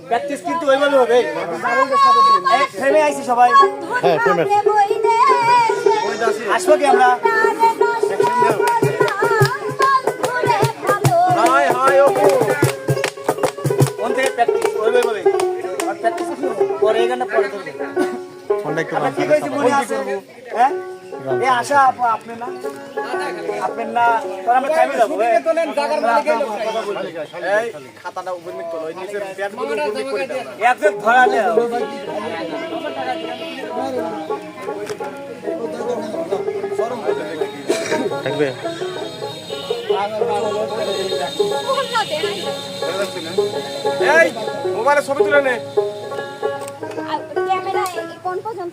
Practice কিন্তু ওইভাবে হবে। এই ফ্রেমে আইছি সবাই। হ্যাঁ ফ্রেমে আসবো কি আমরা? হাই হাই ওকে। কোন থেকে প্র্যাকটিস ওইভাবে? আর প্র্যাকটিস পরে এখানে পরে করব। ফোনটা একটু কি কইছি মনে আছে? হ্যাঁ? এই আশা আপনি না? আপনি না পরে আমরা খাইবে যাব। তোলেন জায়গার মালিক এই খাতাটা উপর মিট তোলো। নিচে ব্যাটগুলো উপর মিট করে দাও। এতে ধরালে থাকবে এই মোবাইলে ছবি তুলে নে। ক্যামেরা কোন পর্যন্ত